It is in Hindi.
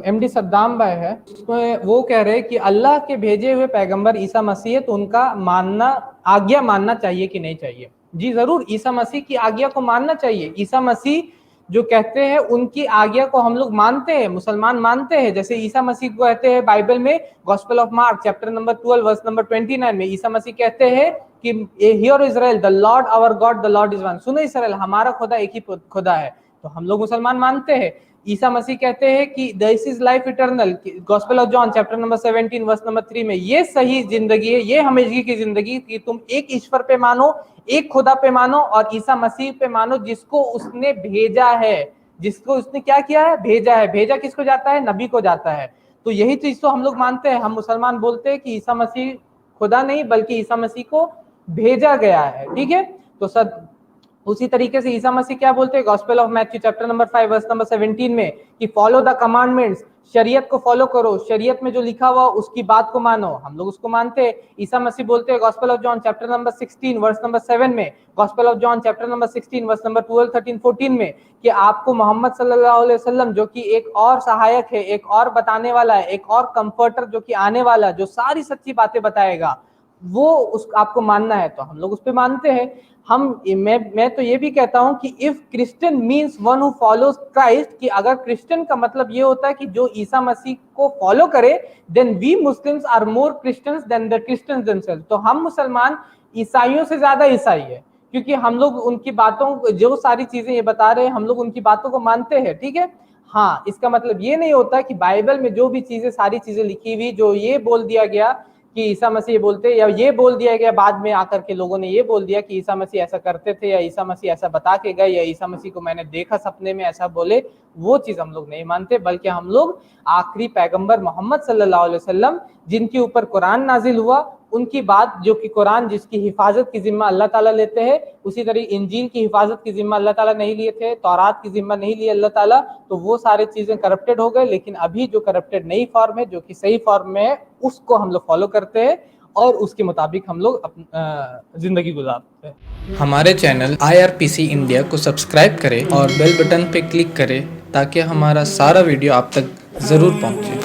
एमडी सद्दाम भाई है, उसमें वो कह रहे हैं कि अल्लाह के भेजे हुए पैगंबर ईसा मसीह है, तो उनका आज्ञा मानना चाहिए कि नहीं चाहिए। जी जरूर, ईसा मसीह की आज्ञा को मानना चाहिए। ईसा मसीह जो कहते हैं उनकी आज्ञा को हम लोग मानते हैं, मुसलमान मानते हैं। जैसे ईसा मसीह को कहते हैं बाइबल में gospel of Mark chapter number 12 verse number 29 में ईसा मसीह कहते हैं कि hear Israel the lord our God the lord is one, सुनो इस्राएल हमारा खुदा एक ही खुदा है। तो हम लोग मुसलमान मानते हैं। ईसा मसीह कहते हैं कि this is life eternal, gospel of John chapter number 17 verse number 3 में, ये सही जिंदगी है, ये हमेशगी की जिंदगी कि तुम एक ईश्वर पे मानो, एक खुदा पे मानो और ईसा मसीह पे मानो जिसको उसने भेजा है, जिसको उसने क्या किया है, भेजा है। भेजा किसको जाता है, नबी को जाता है। तो यही चीज तो हम लोग मानते हैं। हम मुसलमान बोलते हैं कि ईसा मसीह खुदा नहीं बल्कि ईसा मसीह को भेजा गया है, ठीक है। तो सर उसी तरीके से ईसा मसीह क्या बोलते हैं gospel of Matthew chapter number 5 verse number 17 में कि फॉलो द कमांडमेंट्स, शरीयत को फॉलो करो, शरीयत में जो लिखा हुआ उसकी बात को मानो। हम लोग उसको मानते हैं। ईसा मसीह बोलते हैं gospel of John chapter number 16 verse number 7 में, gospel of John chapter number 16 verse number 12 13 14 में कि आपको मोहम्मद सल्लल्लाहु अलैहि वसल्लम जो कि एक और सहायक है, एक और बताने वाला है, एक और कंफर्टर जो कि आने वाला, जो सारी सच्ची बातें बताएगा, वो उस आपको मानना है। तो हम लोग उस पे मानते हैं। मैं तो ये भी कहता हूं कि if Christian means one who follows Christ, कि अगर क्रिश्चियन का मतलब ये होता है कि जो ईसा मसीह को फॉलो करे, then we Muslims are more Christians then the Christians themselves. तो हम मुसलमान ईसाइयों से ज्यादा ईसाई है, क्योंकि हम लोग उनकी बातों, जो सारी चीजें ये बता रहे हैं, हम लोग उनकी बातों को मानते हैं, ठीक है। हाँ, इसका मतलब ये नहीं होता कि बाइबल में जो भी चीजें, सारी चीजें लिखी हुई, जो ये बोल दिया गया कि ईसा मसीह बोलते, या ये बोल दिया गया बाद में आकर के लोगों ने ये बोल दिया कि ईसा मसीह ऐसा करते थे, या ईसा मसीह ऐसा बता के गए, या ईसा मसीह को मैंने देखा सपने में ऐसा बोले, वो चीज हम लोग नहीं मानते। बल्कि हम लोग आखिरी पैगंबर मोहम्मद सल्लल्लाहु अलैहि वसल्लम, जिनके ऊपर कुरान नाजिल हुआ, उनकी बात, जो कि कुरान जिसकी हिफाजत की जिम्मा अल्लाह ताला लेते हैं, उसी तरह इंजील की हिफाजत की जिम्मा अल्लाह ताला नहीं लिए थे, तौरात की जिम्मा नहीं ली अल्लाह ताला। तो वो सारी चीजें करप्टेड हो गए, लेकिन अभी जो करप्टेड नई फॉर्म है, जो कि सही फॉर्म में है, उसको हम लोग फॉलो करते हैं और उसके मुताबिक हम लोग जिंदगी गुजारते हैं। हमारे चैनल IRPC इंडिया को सब्सक्राइब करें और बेल बटन पे क्लिक करें ताकि हमारा सारा वीडियो आप तक ज़रूर पहुंचे।